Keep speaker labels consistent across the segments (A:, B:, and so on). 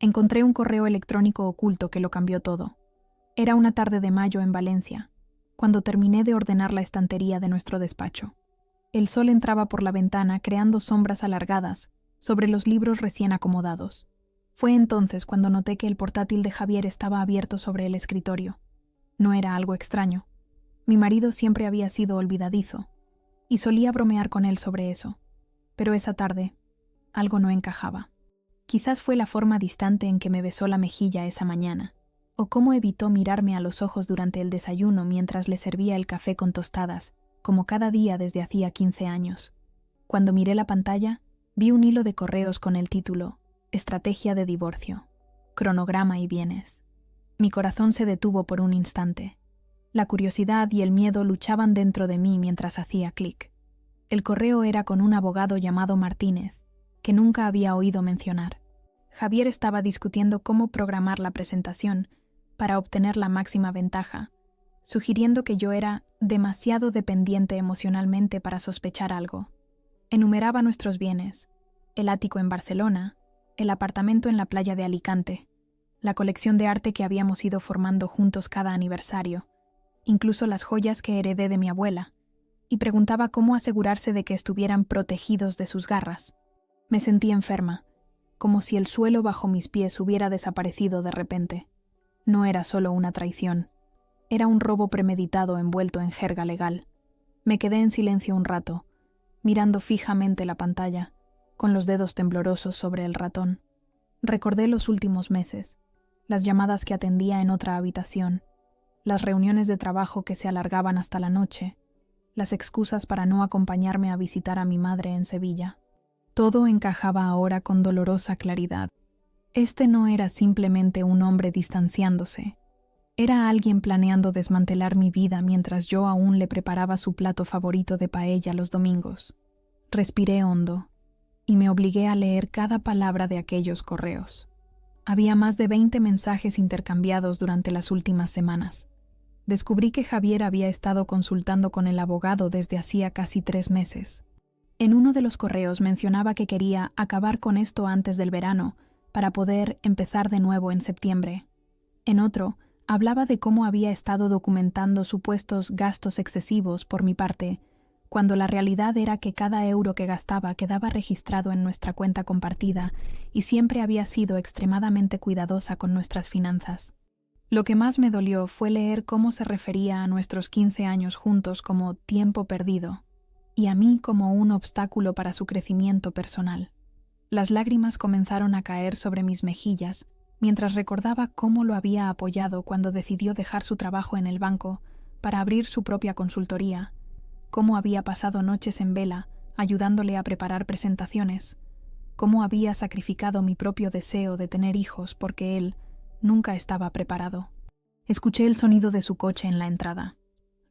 A: Encontré un correo electrónico oculto que lo cambió todo. Era una tarde de mayo en Valencia, cuando terminé de ordenar la estantería de nuestro despacho. El sol entraba por la ventana creando sombras alargadas sobre los libros recién acomodados. Fue entonces cuando noté que el portátil de Javier estaba abierto sobre el escritorio. No era algo extraño. Mi marido siempre había sido olvidadizo, y solía bromear con él sobre eso. Pero esa tarde, algo no encajaba. Quizás fue la forma distante en que me besó la mejilla esa mañana, o cómo evitó mirarme a los ojos durante el desayuno mientras le servía el café con tostadas, como cada día desde hacía 15 años. Cuando miré la pantalla, vi un hilo de correos con el título Estrategia de divorcio, cronograma y bienes. Mi corazón se detuvo por un instante. La curiosidad y el miedo luchaban dentro de mí mientras hacía clic. El correo era con un abogado llamado Martínez, que nunca había oído mencionar. Javier estaba discutiendo cómo programar la presentación para obtener la máxima ventaja, sugiriendo que yo era demasiado dependiente emocionalmente para sospechar algo. Enumeraba nuestros bienes: el ático en Barcelona, el apartamento en la playa de Alicante, la colección de arte que habíamos ido formando juntos cada aniversario, incluso las joyas que heredé de mi abuela, y preguntaba cómo asegurarse de que estuvieran protegidos de sus garras. Me sentí enferma, como si el suelo bajo mis pies hubiera desaparecido de repente. No era solo una traición, era un robo premeditado envuelto en jerga legal. Me quedé en silencio un rato, mirando fijamente la pantalla, con los dedos temblorosos sobre el ratón. Recordé los últimos meses, las llamadas que atendía en otra habitación, las reuniones de trabajo que se alargaban hasta la noche, las excusas para no acompañarme a visitar a mi madre en Sevilla. Todo encajaba ahora con dolorosa claridad. Este no era simplemente un hombre distanciándose. Era alguien planeando desmantelar mi vida mientras yo aún le preparaba su plato favorito de paella los domingos. Respiré hondo y me obligué a leer cada palabra de aquellos correos. Había más de 20 mensajes intercambiados durante las últimas semanas. Descubrí que Javier había estado consultando con el abogado desde hacía casi 3 meses. En uno de los correos mencionaba que quería acabar con esto antes del verano para poder empezar de nuevo en septiembre. En otro, hablaba de cómo había estado documentando supuestos gastos excesivos por mi parte, cuando la realidad era que cada euro que gastaba quedaba registrado en nuestra cuenta compartida y siempre había sido extremadamente cuidadosa con nuestras finanzas. Lo que más me dolió fue leer cómo se refería a nuestros 15 años juntos como tiempo perdido, y a mí como un obstáculo para su crecimiento personal. Las lágrimas comenzaron a caer sobre mis mejillas mientras recordaba cómo lo había apoyado cuando decidió dejar su trabajo en el banco para abrir su propia consultoría, cómo había pasado noches en vela ayudándole a preparar presentaciones, cómo había sacrificado mi propio deseo de tener hijos porque él nunca estaba preparado. Escuché el sonido de su coche en la entrada.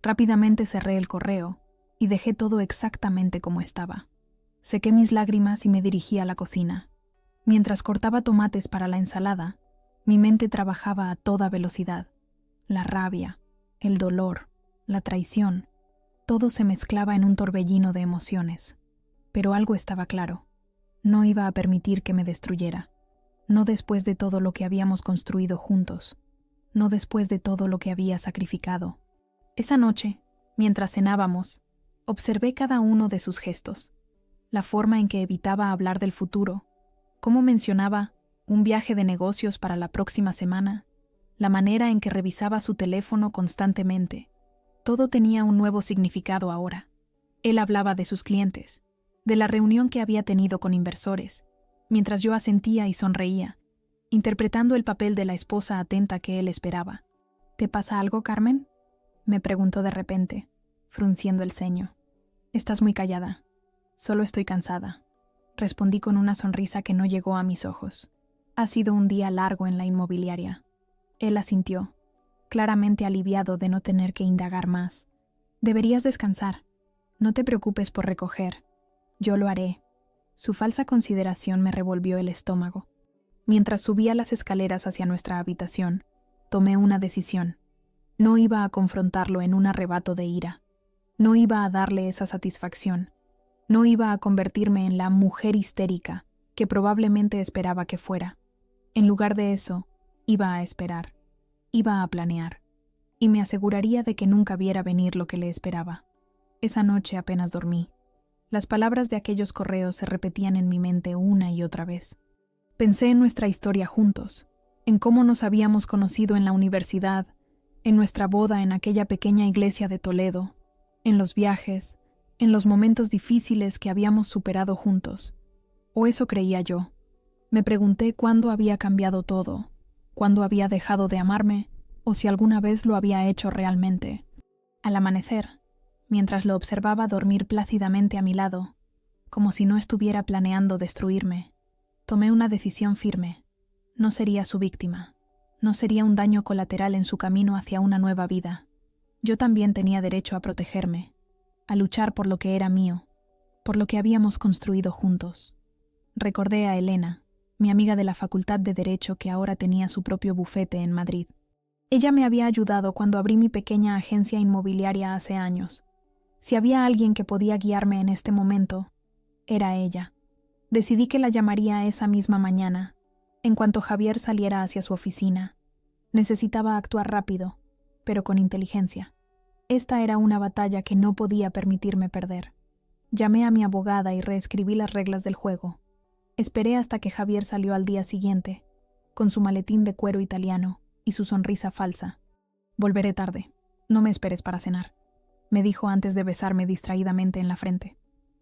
A: Rápidamente cerré el correo y dejé todo exactamente como estaba. Sequé mis lágrimas y me dirigí a la cocina. Mientras cortaba tomates para la ensalada, mi mente trabajaba a toda velocidad. La rabia, el dolor, la traición, todo se mezclaba en un torbellino de emociones. Pero algo estaba claro. No iba a permitir que me destruyera. No después de todo lo que habíamos construido juntos. No después de todo lo que había sacrificado. Esa noche, mientras cenábamos, observé cada uno de sus gestos. La forma en que evitaba hablar del futuro, cómo mencionaba un viaje de negocios para la próxima semana, la manera en que revisaba su teléfono constantemente. Todo tenía un nuevo significado ahora. Él hablaba de sus clientes, de la reunión que había tenido con inversores, mientras yo asentía y sonreía, interpretando el papel de la esposa atenta que él esperaba. ¿Te pasa algo, Carmen?, me preguntó de repente, frunciendo el ceño. Estás muy callada. Solo estoy cansada, respondí con una sonrisa que no llegó a mis ojos. Ha sido un día largo en la inmobiliaria. Él asintió, claramente aliviado de no tener que indagar más. Deberías descansar. No te preocupes por recoger. Yo lo haré. Su falsa consideración me revolvió el estómago. Mientras subía las escaleras hacia nuestra habitación, tomé una decisión. No iba a confrontarlo en un arrebato de ira. No iba a darle esa satisfacción. No iba a convertirme en la mujer histérica que probablemente esperaba que fuera. En lugar de eso, iba a esperar, iba a planear, y me aseguraría de que nunca viera venir lo que le esperaba. Esa noche apenas dormí. Las palabras de aquellos correos se repetían en mi mente una y otra vez. Pensé en nuestra historia juntos, en cómo nos habíamos conocido en la universidad, en nuestra boda en aquella pequeña iglesia de Toledo, en los viajes, en los momentos difíciles que habíamos superado juntos. O eso creía yo. Me pregunté cuándo había cambiado todo, cuándo había dejado de amarme, o si alguna vez lo había hecho realmente. Al amanecer, mientras lo observaba dormir plácidamente a mi lado, como si no estuviera planeando destruirme, tomé una decisión firme. No sería su víctima. No sería un daño colateral en su camino hacia una nueva vida. Yo también tenía derecho a protegerme, a luchar por lo que era mío, por lo que habíamos construido juntos. Recordé a Elena, mi amiga de la Facultad de Derecho que ahora tenía su propio bufete en Madrid. Ella me había ayudado cuando abrí mi pequeña agencia inmobiliaria hace años. Si había alguien que podía guiarme en este momento, era ella. Decidí que la llamaría esa misma mañana, en cuanto Javier saliera hacia su oficina. Necesitaba actuar rápido, pero con inteligencia. Esta era una batalla que no podía permitirme perder. Llamé a mi abogada y reescribí las reglas del juego. Esperé hasta que Javier salió al día siguiente, con su maletín de cuero italiano y su sonrisa falsa. «Volveré tarde. No me esperes para cenar», me dijo antes de besarme distraídamente en la frente.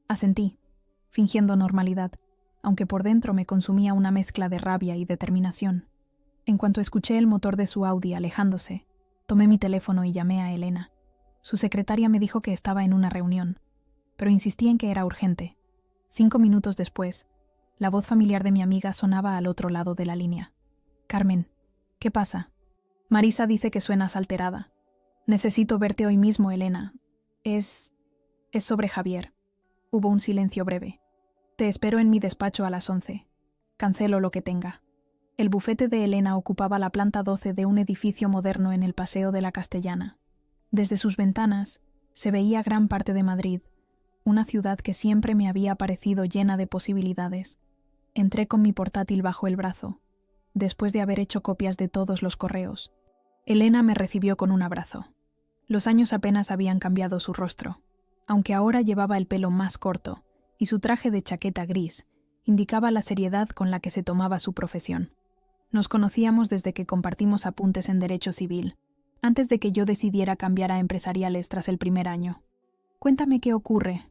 A: Asentí, fingiendo normalidad, aunque por dentro me consumía una mezcla de rabia y determinación. En cuanto escuché el motor de su Audi alejándose, tomé mi teléfono y llamé a Elena. Su secretaria me dijo que estaba en una reunión, pero insistí en que era urgente. 5 minutos después, la voz familiar de mi amiga sonaba al otro lado de la línea. «Carmen, ¿qué pasa?» «Marisa dice que suenas alterada. Necesito verte hoy mismo, Elena. Es sobre Javier». Hubo un silencio breve. «Te espero en mi despacho a las 11. Cancelo lo que tenga». El bufete de Elena ocupaba la planta 12 de un edificio moderno en el Paseo de la Castellana. Desde sus ventanas se veía gran parte de Madrid, una ciudad que siempre me había parecido llena de posibilidades. Entré con mi portátil bajo el brazo, después de haber hecho copias de todos los correos. Elena me recibió con un abrazo. Los años apenas habían cambiado su rostro, aunque ahora llevaba el pelo más corto y su traje de chaqueta gris indicaba la seriedad con la que se tomaba su profesión. Nos conocíamos desde que compartimos apuntes en Derecho Civil, antes de que yo decidiera cambiar a empresariales tras el primer año. «Cuéntame qué ocurre»,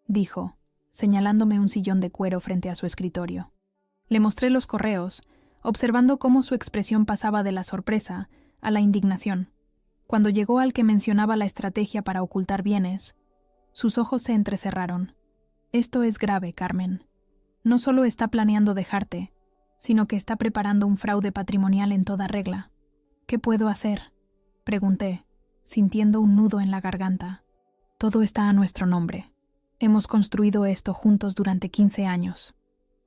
A: dijo, señalándome un sillón de cuero frente a su escritorio. Le mostré los correos, observando cómo su expresión pasaba de la sorpresa a la indignación. Cuando llegó al que mencionaba la estrategia para ocultar bienes, sus ojos se entrecerraron. «Esto es grave, Carmen. No solo está planeando dejarte, sino que está preparando un fraude patrimonial en toda regla». «¿Qué puedo hacer?», pregunté, sintiendo un nudo en la garganta. «Todo está a nuestro nombre. Hemos construido esto juntos durante 15 años».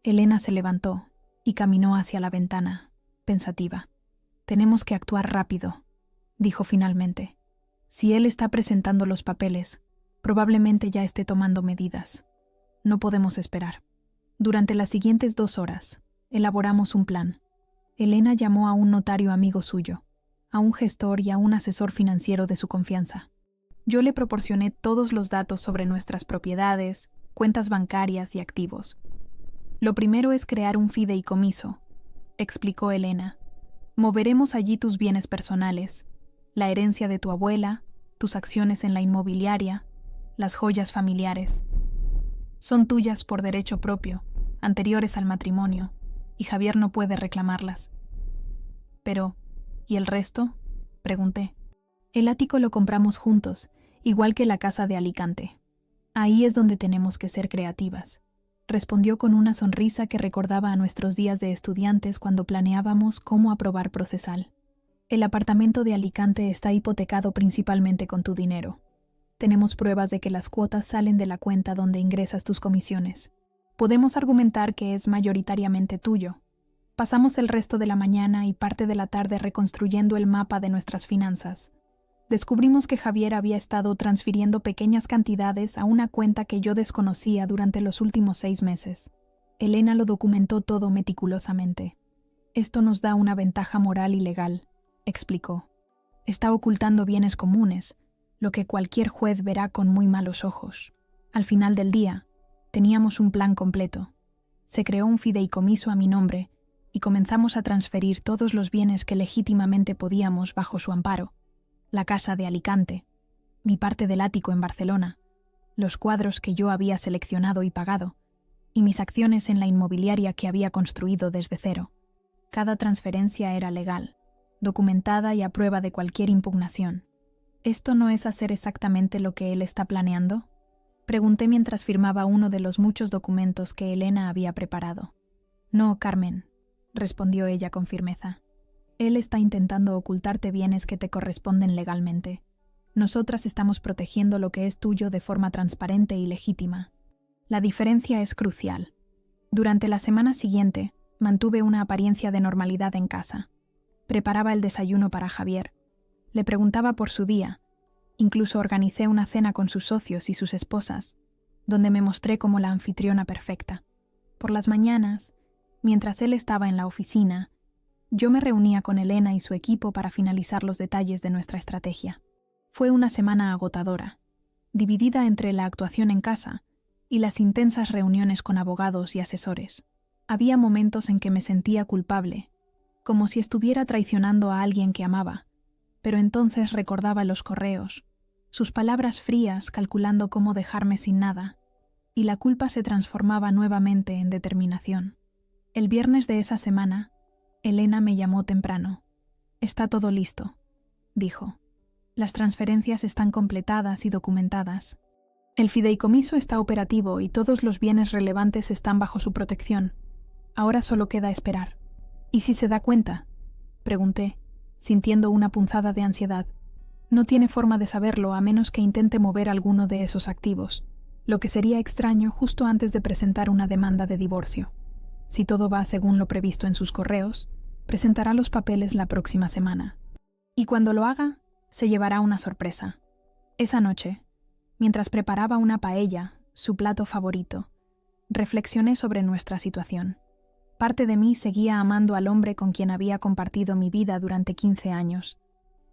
A: Elena se levantó y caminó hacia la ventana, pensativa. «Tenemos que actuar rápido», dijo finalmente. «Si él está presentando los papeles, probablemente ya esté tomando medidas. No podemos esperar». Durante las siguientes 2 horas, elaboramos un plan. Elena llamó a un notario amigo suyo, a un gestor y a un asesor financiero de su confianza. Yo le proporcioné todos los datos sobre nuestras propiedades, cuentas bancarias y activos. «Lo primero es crear un fideicomiso», explicó Elena. «Moveremos allí tus bienes personales, la herencia de tu abuela, tus acciones en la inmobiliaria, las joyas familiares. Son tuyas por derecho propio, anteriores al matrimonio, y Javier no puede reclamarlas». «Pero, ¿y el resto?», pregunté. «El ático lo compramos juntos, igual que la casa de Alicante. Ahí es donde tenemos que ser creativas», respondió con una sonrisa que recordaba a nuestros días de estudiantes cuando planeábamos cómo aprobar procesal. «El apartamento de Alicante está hipotecado principalmente con tu dinero. Tenemos pruebas de que las cuotas salen de la cuenta donde ingresas tus comisiones. Podemos argumentar que es mayoritariamente tuyo. Pasamos el resto de la mañana y parte de la tarde reconstruyendo el mapa de nuestras finanzas. Descubrimos que Javier había estado transfiriendo pequeñas cantidades a una cuenta que yo desconocía durante los últimos 6 meses. Elena lo documentó todo meticulosamente. Esto nos da una ventaja moral y legal, explicó. Está ocultando bienes comunes, lo que cualquier juez verá con muy malos ojos. Al final del día, teníamos un plan completo. Se creó un fideicomiso a mi nombre y comenzamos a transferir todos los bienes que legítimamente podíamos bajo su amparo. La casa de Alicante, mi parte del ático en Barcelona, los cuadros que yo había seleccionado y pagado, y mis acciones en la inmobiliaria que había construido desde cero. Cada transferencia era legal, documentada y a prueba de cualquier impugnación. ¿Esto no es hacer exactamente lo que él está planeando?, pregunté mientras firmaba uno de los muchos documentos que Elena había preparado. No, Carmen, respondió ella con firmeza. Él está intentando ocultarte bienes que te corresponden legalmente. Nosotras estamos protegiendo lo que es tuyo de forma transparente y legítima. La diferencia es crucial. Durante la semana siguiente, mantuve una apariencia de normalidad en casa. Preparaba el desayuno para Javier. Le preguntaba por su día. Incluso organicé una cena con sus socios y sus esposas, donde me mostré como la anfitriona perfecta. Por las mañanas, mientras él estaba en la oficina, yo me reunía con Elena y su equipo para finalizar los detalles de nuestra estrategia. Fue una semana agotadora, dividida entre la actuación en casa y las intensas reuniones con abogados y asesores. Había momentos en que me sentía culpable, como si estuviera traicionando a alguien que amaba, pero entonces recordaba los correos, sus palabras frías calculando cómo dejarme sin nada, y la culpa se transformaba nuevamente en determinación. El viernes de esa semana, Elena me llamó temprano. «Está todo listo», dijo. «Las transferencias están completadas y documentadas. El fideicomiso está operativo y todos los bienes relevantes están bajo su protección. Ahora solo queda esperar». «¿Y si se da cuenta?», pregunté, sintiendo una punzada de ansiedad. «No tiene forma de saberlo a menos que intente mover alguno de esos activos, lo que sería extraño justo antes de presentar una demanda de divorcio. Si todo va según lo previsto en sus correos, presentará los papeles la próxima semana. Y cuando lo haga, se llevará una sorpresa». Esa noche, mientras preparaba una paella, su plato favorito, reflexioné sobre nuestra situación. Parte de mí seguía amando al hombre con quien había compartido mi vida durante 15 años,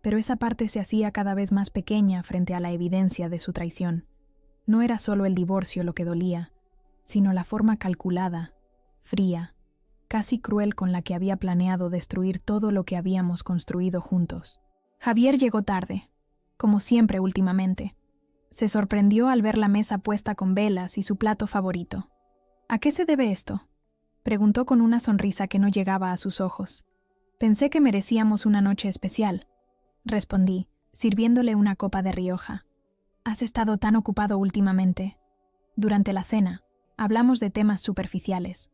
A: pero esa parte se hacía cada vez más pequeña frente a la evidencia de su traición. No era solo el divorcio lo que dolía, sino la forma calculada, fría, casi cruel con la que había planeado destruir todo lo que habíamos construido juntos. Javier llegó tarde, como siempre últimamente. Se sorprendió al ver la mesa puesta con velas y su plato favorito. «¿A qué se debe esto?», preguntó con una sonrisa que no llegaba a sus ojos. «Pensé que merecíamos una noche especial», respondí, sirviéndole una copa de Rioja. «Has estado tan ocupado últimamente». Durante la cena, hablamos de temas superficiales.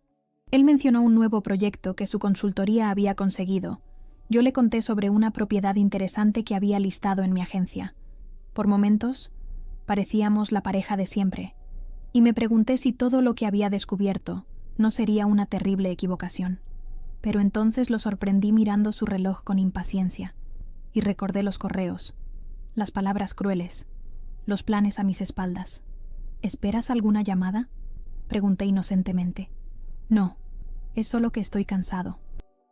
A: Él mencionó un nuevo proyecto que su consultoría había conseguido. Yo le conté sobre una propiedad interesante que había listado en mi agencia. Por momentos, parecíamos la pareja de siempre, y me pregunté si todo lo que había descubierto no sería una terrible equivocación. Pero entonces lo sorprendí mirando su reloj con impaciencia, y recordé los correos, las palabras crueles, los planes a mis espaldas. «¿Esperas alguna llamada?», pregunté inocentemente. «No, es solo que estoy cansado.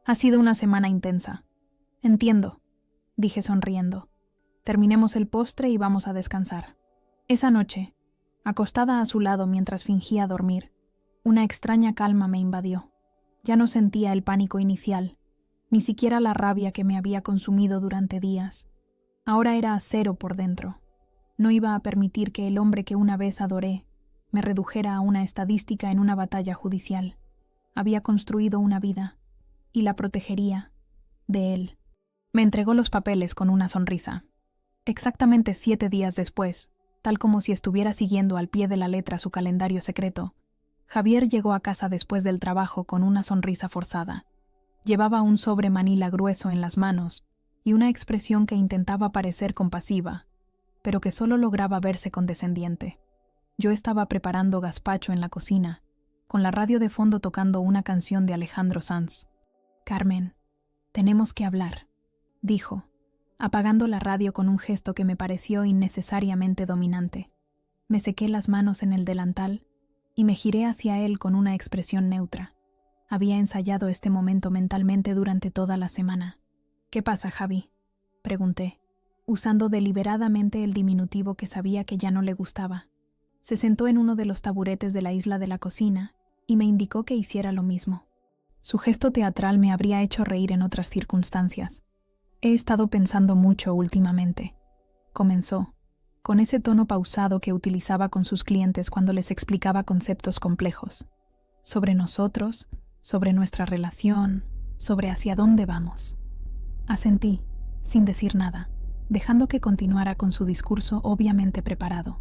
A: Ha sido una semana intensa». «Entiendo», dije sonriendo. «Terminemos el postre y vamos a descansar». Esa noche, acostada a su lado mientras fingía dormir, una extraña calma me invadió. Ya no sentía el pánico inicial, ni siquiera la rabia que me había consumido durante días. Ahora era acero por dentro. No iba a permitir que el hombre que una vez adoré me redujera a una estadística en una batalla judicial. Había construido una vida, y la protegería de él. Me entregó los papeles con una sonrisa. Exactamente 7 días después, tal como si estuviera siguiendo al pie de la letra su calendario secreto, Javier llegó a casa después del trabajo con una sonrisa forzada. Llevaba un sobre manila grueso en las manos y una expresión que intentaba parecer compasiva, pero que solo lograba verse condescendiente. Yo estaba preparando gazpacho en la cocina, con la radio de fondo tocando una canción de Alejandro Sanz. «Carmen, tenemos que hablar», dijo, apagando la radio con un gesto que me pareció innecesariamente dominante. Me sequé las manos en el delantal y me giré hacia él con una expresión neutra. Había ensayado este momento mentalmente durante toda la semana. «¿Qué pasa, Javi?», pregunté, usando deliberadamente el diminutivo que sabía que ya no le gustaba. Se sentó en uno de los taburetes de la isla de la cocina y me indicó que hiciera lo mismo. Su gesto teatral me habría hecho reír en otras circunstancias. «He estado pensando mucho últimamente», comenzó, con ese tono pausado que utilizaba con sus clientes cuando les explicaba conceptos complejos. «Sobre nosotros, sobre nuestra relación, sobre hacia dónde vamos». Asentí, sin decir nada, dejando que continuara con su discurso obviamente preparado.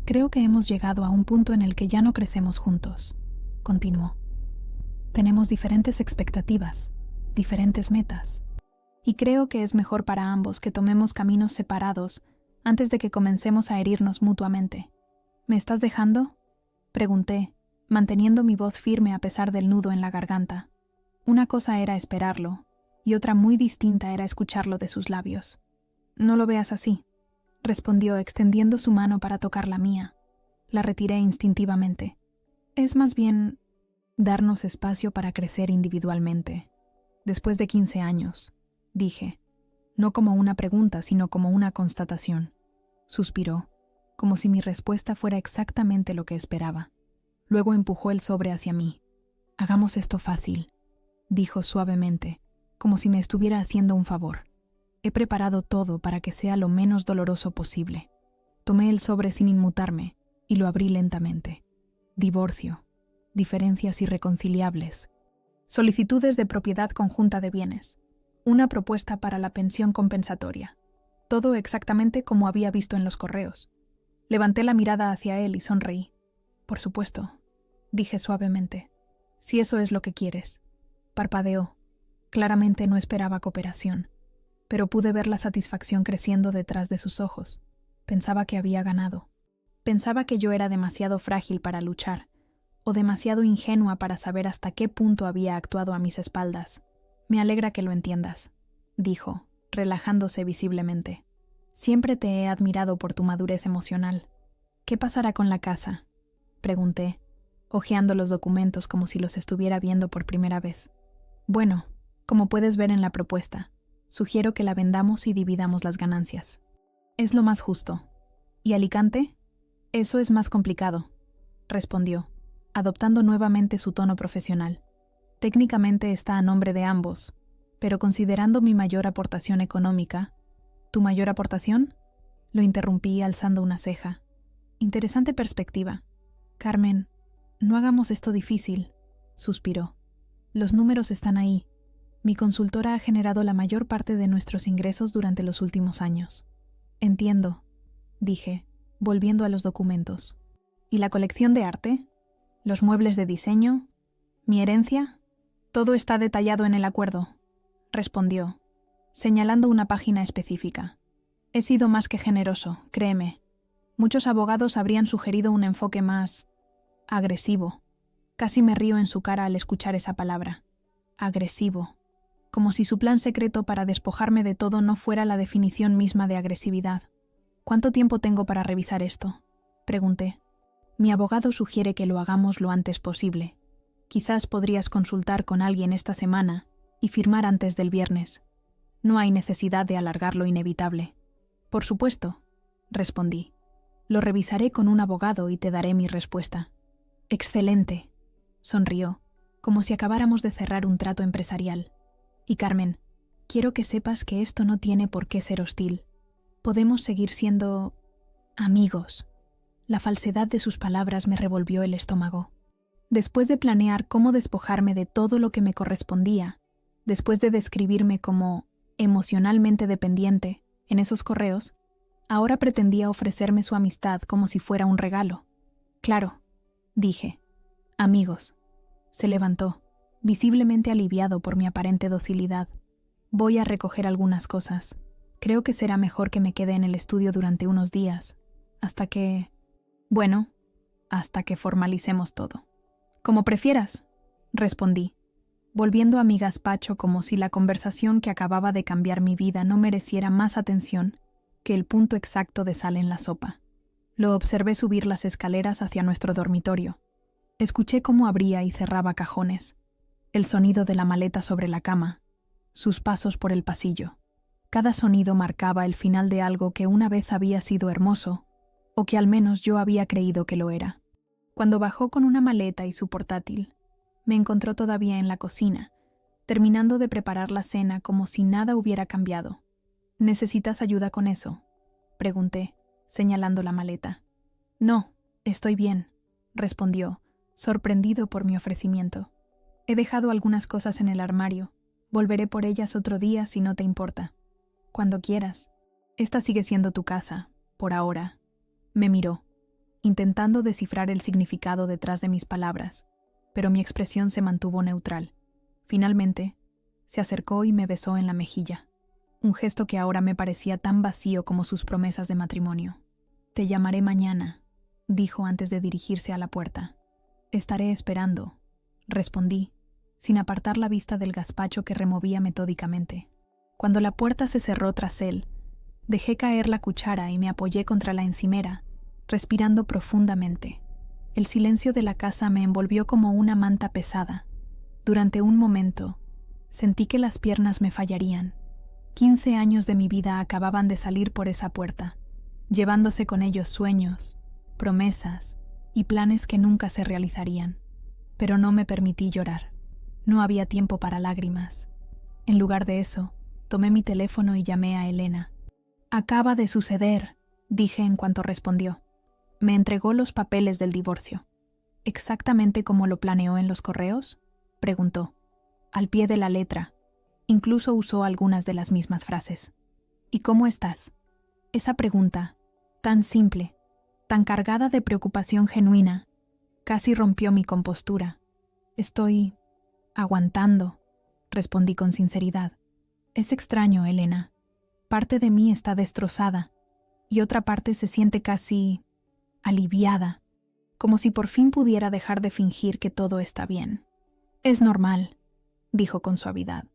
A: «Creo que hemos llegado a un punto en el que ya no crecemos juntos», continuó. «Tenemos diferentes expectativas, diferentes metas, y creo que es mejor para ambos que tomemos caminos separados antes de que comencemos a herirnos mutuamente». «¿Me estás dejando?», pregunté, manteniendo mi voz firme a pesar del nudo en la garganta. Una cosa era esperarlo, y otra muy distinta era escucharlo de sus labios. «No lo veas así», respondió extendiendo su mano para tocar la mía. La retiré instintivamente. «Es más bien darnos espacio para crecer individualmente. Después de 15 años», dije, no como una pregunta, sino como una constatación. Suspiró, como si mi respuesta fuera exactamente lo que esperaba. Luego empujó el sobre hacia mí. «Hagamos esto fácil», dijo suavemente, como si me estuviera haciendo un favor. «He preparado todo para que sea lo menos doloroso posible». Tomé el sobre sin inmutarme y lo abrí lentamente. Divorcio, diferencias irreconciliables, solicitudes de propiedad conjunta de bienes, una propuesta para la pensión compensatoria. Todo exactamente como había visto en los correos. Levanté la mirada hacia él y sonreí. «Por supuesto», dije suavemente. «Si eso es lo que quieres». Parpadeó. Claramente no esperaba cooperación, pero pude ver la satisfacción creciendo detrás de sus ojos. Pensaba que había ganado. Pensaba que yo era demasiado frágil para luchar, o demasiado ingenua para saber hasta qué punto había actuado a mis espaldas. «Me alegra que lo entiendas», dijo, relajándose visiblemente. «Siempre te he admirado por tu madurez emocional». «¿Qué pasará con la casa?», pregunté, hojeando los documentos como si los estuviera viendo por primera vez. «Bueno, como puedes ver en la propuesta, sugiero que la vendamos y dividamos las ganancias. Es lo más justo». «¿Y Alicante?». «Eso es más complicado», respondió, adoptando nuevamente su tono profesional. «Técnicamente está a nombre de ambos, pero considerando mi mayor aportación económica». «¿Tu mayor aportación?», lo interrumpí alzando una ceja. «Interesante perspectiva. Carmen, no hagamos esto difícil», suspiró. «Los números están ahí. Mi consultora ha generado la mayor parte de nuestros ingresos durante los últimos años». «Entiendo», dije, volviendo a los documentos. «¿Y la colección de arte? ¿Los muebles de diseño? ¿Mi herencia?» «Todo está detallado en el acuerdo», respondió, señalando una página específica. «He sido más que generoso, créeme. Muchos abogados habrían sugerido un enfoque más agresivo». Casi me río en su cara al escuchar esa palabra. Agresivo. Como si su plan secreto para despojarme de todo no fuera la definición misma de agresividad. «¿Cuánto tiempo tengo para revisar esto?», pregunté. «Mi abogado sugiere que lo hagamos lo antes posible. Quizás podrías consultar con alguien esta semana y firmar antes del viernes. No hay necesidad de alargar lo inevitable». «Por supuesto», respondí. «Lo revisaré con un abogado y te daré mi respuesta». «Excelente», sonrió, como si acabáramos de cerrar un trato empresarial. «Y Carmen, quiero que sepas que esto no tiene por qué ser hostil. Podemos seguir siendo amigos». La falsedad de sus palabras me revolvió el estómago. Después de planear cómo despojarme de todo lo que me correspondía, después de describirme como emocionalmente dependiente en esos correos, ahora pretendía ofrecerme su amistad como si fuera un regalo. «Claro», dije. «Amigos». Se levantó, visiblemente aliviado por mi aparente docilidad. «Voy a recoger algunas cosas. Creo que será mejor que me quede en el estudio durante unos días, hasta que... bueno, hasta que formalicemos todo». «Como prefieras», respondí, volviendo a mi gazpacho como si la conversación que acababa de cambiar mi vida no mereciera más atención que el punto exacto de sal en la sopa. Lo observé subir las escaleras hacia nuestro dormitorio. Escuché cómo abría y cerraba cajones, el sonido de la maleta sobre la cama, sus pasos por el pasillo. Cada sonido marcaba el final de algo que una vez había sido hermoso, o que al menos yo había creído que lo era. Cuando bajó con una maleta y su portátil, me encontró todavía en la cocina, terminando de preparar la cena como si nada hubiera cambiado. ¿Necesitas ayuda con eso?, pregunté, señalando la maleta. No, estoy bien, respondió, sorprendido por mi ofrecimiento. He dejado algunas cosas en el armario. Volveré por ellas otro día si no te importa. Cuando quieras. Esta sigue siendo tu casa, por ahora. Me miró, intentando descifrar el significado detrás de mis palabras, pero mi expresión se mantuvo neutral. Finalmente, se acercó y me besó en la mejilla, un gesto que ahora me parecía tan vacío como sus promesas de matrimonio. Te llamaré mañana, dijo antes de dirigirse a la puerta. Estaré esperando, respondí, sin apartar la vista del gazpacho que removía metódicamente. Cuando la puerta se cerró tras él, dejé caer la cuchara y me apoyé contra la encimera, respirando profundamente. El silencio de la casa me envolvió como una manta pesada. Durante un momento, sentí que las piernas me fallarían. 15 años de mi vida acababan de salir por esa puerta, llevándose con ellos sueños, promesas y planes que nunca se realizarían. Pero no me permití llorar. No había tiempo para lágrimas. En lugar de eso, tomé mi teléfono y llamé a Elena. «Acaba de suceder», dije en cuanto respondió. Me entregó los papeles del divorcio. «¿Exactamente como lo planeó en los correos?», preguntó. «Al pie de la letra». Incluso usó algunas de las mismas frases. «¿Y cómo estás?». Esa pregunta, tan simple, tan cargada de preocupación genuina, casi rompió mi compostura. «Estoy aguantando», respondí con sinceridad. «Es extraño, Elena. Parte de mí está destrozada y otra parte se siente casi aliviada, como si por fin pudiera dejar de fingir que todo está bien». «Es normal», dijo con suavidad.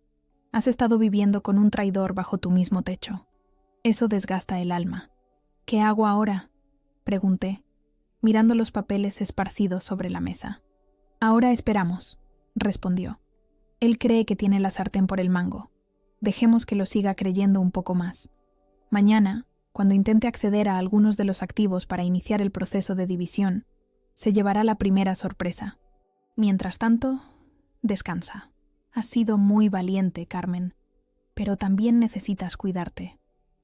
A: «Has estado viviendo con un traidor bajo tu mismo techo. Eso desgasta el alma». «¿Qué hago ahora?», pregunté, mirando los papeles esparcidos sobre la mesa. «Ahora esperamos», respondió. «Él cree que tiene la sartén por el mango. Dejemos que lo siga creyendo un poco más. Mañana, cuando intente acceder a algunos de los activos para iniciar el proceso de división, se llevará la primera sorpresa. Mientras tanto, descansa. Has sido muy valiente, Carmen, pero también necesitas cuidarte».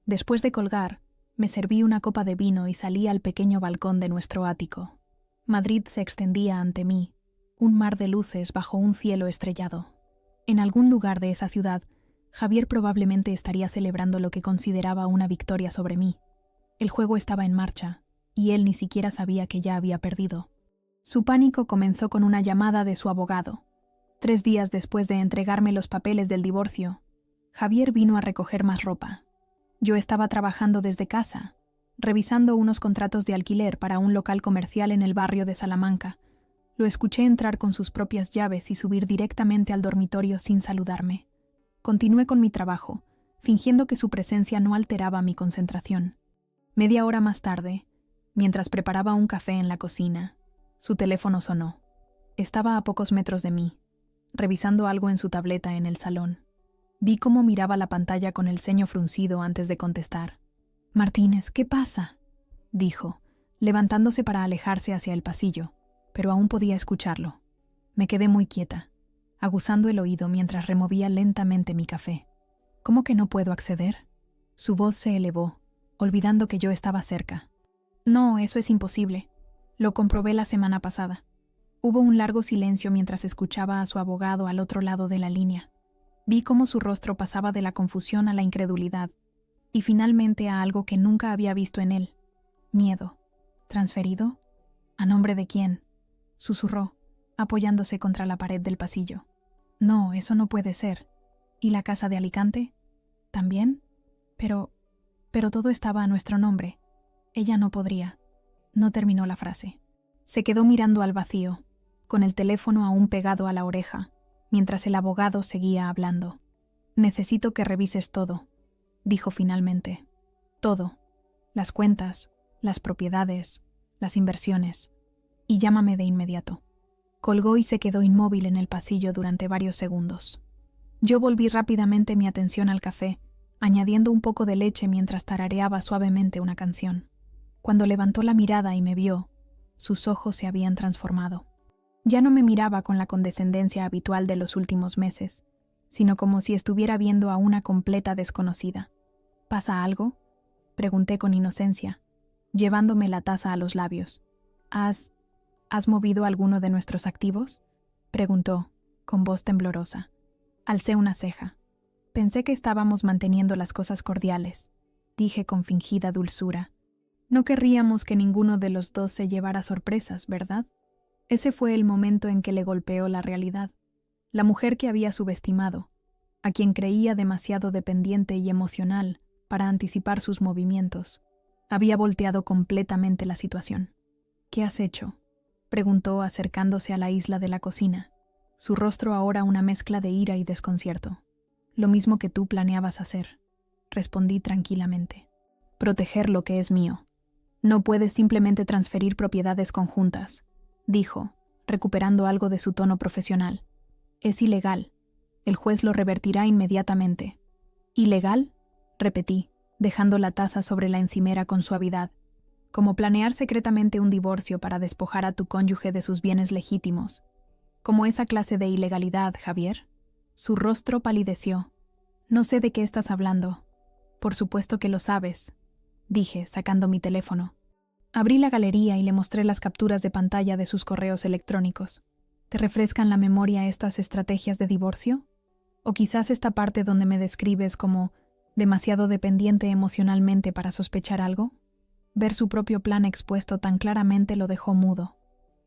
A: Después de colgar, me serví una copa de vino y salí al pequeño balcón de nuestro ático. Madrid se extendía ante mí, un mar de luces bajo un cielo estrellado. En algún lugar de esa ciudad, Javier probablemente estaría celebrando lo que consideraba una victoria sobre mí. El juego estaba en marcha, y él ni siquiera sabía que ya había perdido. Su pánico comenzó con una llamada de su abogado. 3 días después de entregarme los papeles del divorcio, Javier vino a recoger más ropa. Yo estaba trabajando desde casa, revisando unos contratos de alquiler para un local comercial en el barrio de Salamanca. Lo escuché entrar con sus propias llaves y subir directamente al dormitorio sin saludarme. Continué con mi trabajo, fingiendo que su presencia no alteraba mi concentración. Media hora más tarde, mientras preparaba un café en la cocina, su teléfono sonó. Estaba a pocos metros de mí, revisando algo en su tableta en el salón. Vi cómo miraba la pantalla con el ceño fruncido antes de contestar. «Martínez, ¿qué pasa?», dijo, levantándose para alejarse hacia el pasillo, pero aún podía escucharlo. Me quedé muy quieta, aguzando el oído mientras removía lentamente mi café. «¿Cómo que no puedo acceder?». Su voz se elevó, olvidando que yo estaba cerca. «No, eso es imposible. Lo comprobé la semana pasada». Hubo un largo silencio mientras escuchaba a su abogado al otro lado de la línea. Vi cómo su rostro pasaba de la confusión a la incredulidad, y finalmente a algo que nunca había visto en él: miedo. ¿Transferido? ¿A nombre de quién?, susurró, apoyándose contra la pared del pasillo. «No, eso no puede ser. ¿Y la casa de Alicante? ¿También? Pero todo estaba a nuestro nombre. Ella no podría». No terminó la frase. Se quedó mirando al vacío, con el teléfono aún pegado a la oreja, mientras el abogado seguía hablando. «Necesito que revises todo», dijo finalmente. «Todo. Las cuentas, las propiedades, las inversiones. Y llámame de inmediato». Colgó y se quedó inmóvil en el pasillo durante varios segundos. Yo volví rápidamente mi atención al café, añadiendo un poco de leche mientras tarareaba suavemente una canción. Cuando levantó la mirada y me vio, sus ojos se habían transformado. Ya no me miraba con la condescendencia habitual de los últimos meses, sino como si estuviera viendo a una completa desconocida. ¿Pasa algo?, pregunté con inocencia, llevándome la taza a los labios. ¿Has movido alguno de nuestros activos?, preguntó, con voz temblorosa. Alcé una ceja. Pensé que estábamos manteniendo las cosas cordiales, dije con fingida dulzura. No querríamos que ninguno de los dos se llevara sorpresas, ¿verdad? Ese fue el momento en que le golpeó la realidad. La mujer que había subestimado, a quien creía demasiado dependiente y emocional para anticipar sus movimientos, había volteado completamente la situación. ¿Qué has hecho?, preguntó acercándose a la isla de la cocina, su rostro ahora una mezcla de ira y desconcierto. Lo mismo que tú planeabas hacer, respondí tranquilamente. Proteger lo que es mío. No puedes simplemente transferir propiedades conjuntas, dijo, recuperando algo de su tono profesional. Es ilegal. El juez lo revertirá inmediatamente. ¿Ilegal?, repetí, dejando la taza sobre la encimera con suavidad. Como planear secretamente un divorcio para despojar a tu cónyuge de sus bienes legítimos. Como esa clase de ilegalidad, Javier. Su rostro palideció. No sé de qué estás hablando. Por supuesto que lo sabes, dije, sacando mi teléfono. Abrí la galería y le mostré las capturas de pantalla de sus correos electrónicos. ¿Te refrescan la memoria estas estrategias de divorcio? ¿O quizás esta parte donde me describes como demasiado dependiente emocionalmente para sospechar algo? Ver su propio plan expuesto tan claramente lo dejó mudo.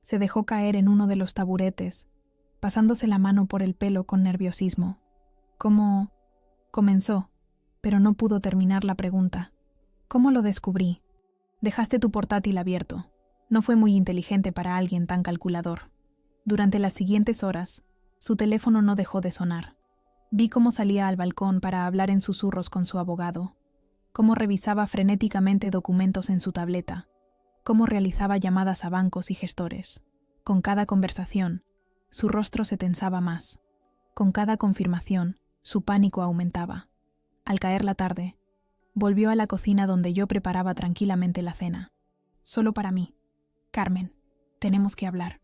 A: Se dejó caer en uno de los taburetes, pasándose la mano por el pelo con nerviosismo. ¿Cómo? Comenzó, pero no pudo terminar la pregunta. ¿Cómo lo descubrí? Dejaste tu portátil abierto. No fue muy inteligente para alguien tan calculador. Durante las siguientes horas, su teléfono no dejó de sonar. Vi cómo salía al balcón para hablar en susurros con su abogado, cómo revisaba frenéticamente documentos en su tableta, cómo realizaba llamadas a bancos y gestores. Con cada conversación, su rostro se tensaba más. Con cada confirmación, su pánico aumentaba. Al caer la tarde, volvió a la cocina donde yo preparaba tranquilamente la cena. Solo para mí. Carmen, tenemos que hablar,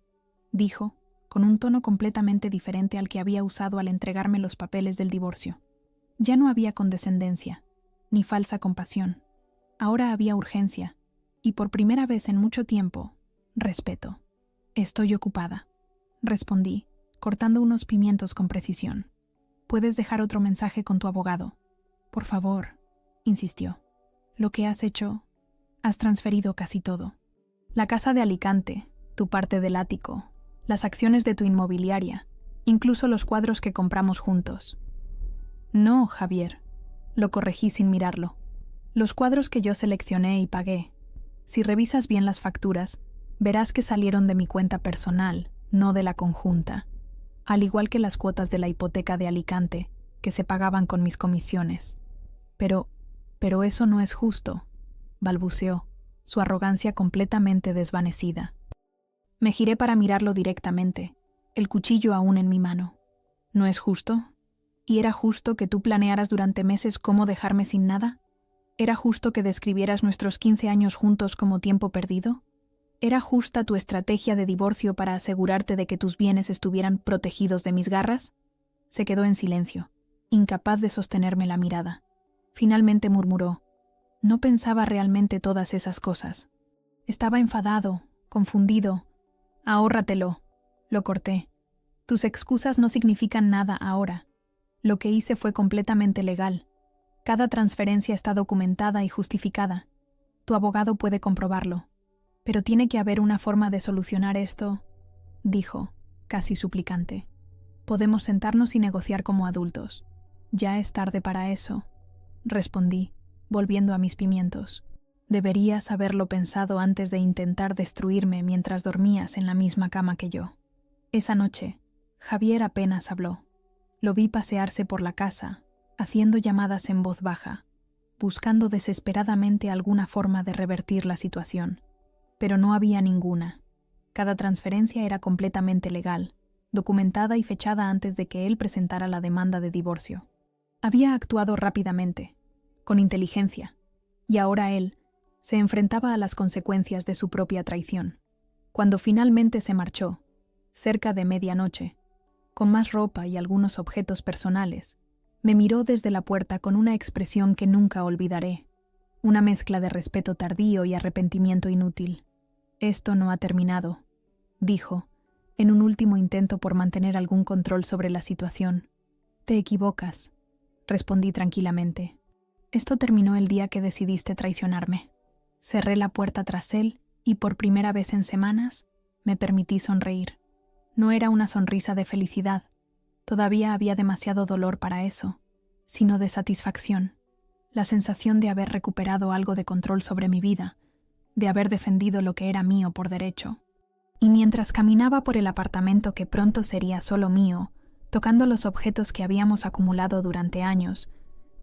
A: dijo, con un tono completamente diferente al que había usado al entregarme los papeles del divorcio. Ya no había condescendencia, ni falsa compasión. Ahora había urgencia, y por primera vez en mucho tiempo, respeto. Estoy ocupada, respondí, cortando unos pimientos con precisión. Puedes dejar otro mensaje con tu abogado. Por favor, insistió. Lo que has hecho, has transferido casi todo. La casa de Alicante, tu parte del ático, las acciones de tu inmobiliaria, incluso los cuadros que compramos juntos. No, Javier, lo corregí sin mirarlo. Los cuadros que yo seleccioné y pagué. Si revisas bien las facturas, verás que salieron de mi cuenta personal, no de la conjunta, al igual que las cuotas de la hipoteca de Alicante, que se pagaban con mis comisiones. Pero eso no es justo, balbuceó, su arrogancia completamente desvanecida. Me giré para mirarlo directamente, el cuchillo aún en mi mano. ¿No es justo? ¿Y era justo que tú planearas durante meses cómo dejarme sin nada? ¿Era justo que describieras nuestros 15 años juntos como tiempo perdido? ¿Era justa tu estrategia de divorcio para asegurarte de que tus bienes estuvieran protegidos de mis garras? Se quedó en silencio, incapaz de sostenerme la mirada. Finalmente murmuró. No pensaba realmente todas esas cosas. Estaba enfadado, confundido. Ahórratelo. Lo corté. Tus excusas no significan nada ahora. Lo que hice fue completamente legal. Cada transferencia está documentada y justificada. Tu abogado puede comprobarlo. Pero tiene que haber una forma de solucionar esto, dijo, casi suplicante. Podemos sentarnos y negociar como adultos. Ya es tarde para eso, respondí, volviendo a mis pimientos. Deberías haberlo pensado antes de intentar destruirme mientras dormías en la misma cama que yo. Esa noche, Javier apenas habló. Lo vi pasearse por la casa, haciendo llamadas en voz baja, buscando desesperadamente alguna forma de revertir la situación. Pero no había ninguna. Cada transferencia era completamente legal, documentada y fechada antes de que él presentara la demanda de divorcio. Había actuado rápidamente, con inteligencia, y ahora él se enfrentaba a las consecuencias de su propia traición. Cuando finalmente se marchó, cerca de medianoche, con más ropa y algunos objetos personales, me miró desde la puerta con una expresión que nunca olvidaré, una mezcla de respeto tardío y arrepentimiento inútil. «Esto no ha terminado», dijo, en un último intento por mantener algún control sobre la situación. «Te equivocas», respondí tranquilamente. «Esto terminó el día que decidiste traicionarme». Cerré la puerta tras él y por primera vez en semanas me permití sonreír. No era una sonrisa de felicidad, todavía había demasiado dolor para eso, sino de satisfacción, la sensación de haber recuperado algo de control sobre mi vida, de haber defendido lo que era mío por derecho. Y mientras caminaba por el apartamento que pronto sería solo mío, tocando los objetos que habíamos acumulado durante años,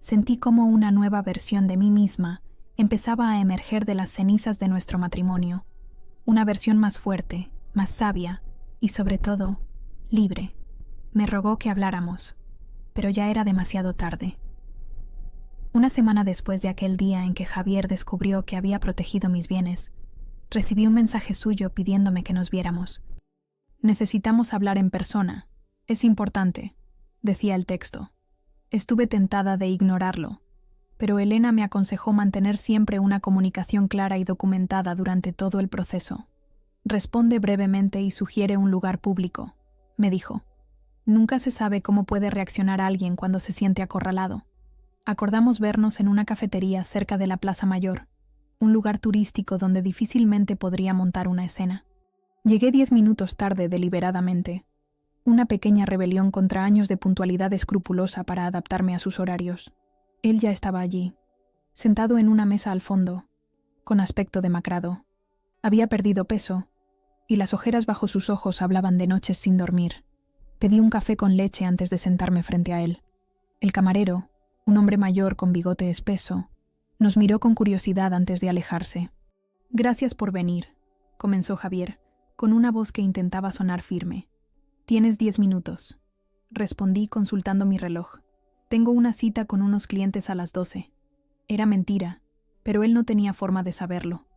A: sentí como una nueva versión de mí misma empezaba a emerger de las cenizas de nuestro matrimonio, una versión más fuerte, más sabia y, sobre todo, libre. Me rogó que habláramos, pero ya era demasiado tarde. Una semana después de aquel día en que Javier descubrió que había protegido mis bienes, recibí un mensaje suyo pidiéndome que nos viéramos. «Necesitamos hablar en persona. Es importante», decía el texto. Estuve tentada de ignorarlo, pero Elena me aconsejó mantener siempre una comunicación clara y documentada durante todo el proceso. «Responde brevemente y sugiere un lugar público», me dijo. «Nunca se sabe cómo puede reaccionar alguien cuando se siente acorralado». Acordamos vernos en una cafetería cerca de la Plaza Mayor, un lugar turístico donde difícilmente podría montar una escena. Llegué 10 minutos tarde deliberadamente, una pequeña rebelión contra años de puntualidad escrupulosa para adaptarme a sus horarios. Él ya estaba allí, sentado en una mesa al fondo, con aspecto demacrado. Había perdido peso, y las ojeras bajo sus ojos hablaban de noches sin dormir. Pedí un café con leche antes de sentarme frente a él. El camarero, un hombre mayor con bigote espeso, nos miró con curiosidad antes de alejarse. «Gracias por venir», comenzó Javier, con una voz que intentaba sonar firme. «Tienes 10 minutos», respondí consultando mi reloj. «Tengo una cita con unos clientes a las 12». Era mentira, pero él no tenía forma de saberlo.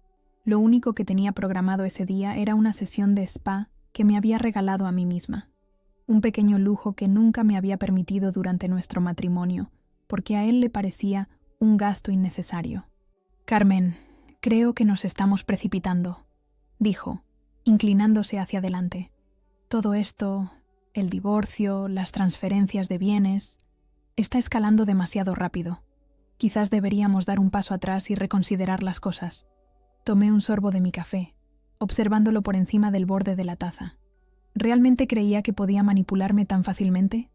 A: Lo único que tenía programado ese día era una sesión de spa que me había regalado a mí misma. Un pequeño lujo que nunca me había permitido durante nuestro matrimonio, porque a él le parecía un gasto innecesario. «Carmen, creo que nos estamos precipitando», dijo, inclinándose hacia adelante. «Todo esto, el divorcio, las transferencias de bienes, está escalando demasiado rápido. Quizás deberíamos dar un paso atrás y reconsiderar las cosas». Tomé un sorbo de mi café, observándolo por encima del borde de la taza. ¿Realmente creía que podía manipularme tan fácilmente?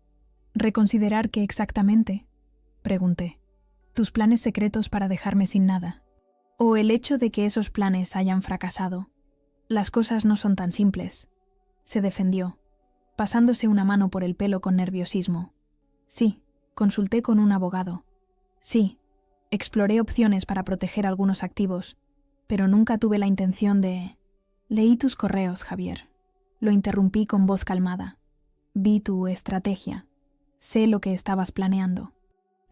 A: ¿Reconsiderar qué exactamente?, pregunté. ¿Tus planes secretos para dejarme sin nada? ¿O el hecho de que esos planes hayan fracasado? Las cosas no son tan simples, se defendió, pasándose una mano por el pelo con nerviosismo. Sí, consulté con un abogado. Sí, exploré opciones para proteger algunos activos, pero nunca tuve la intención de... Leí tus correos, Javier. Lo interrumpí con voz calmada. Vi tu estrategia. Sé lo que estabas planeando.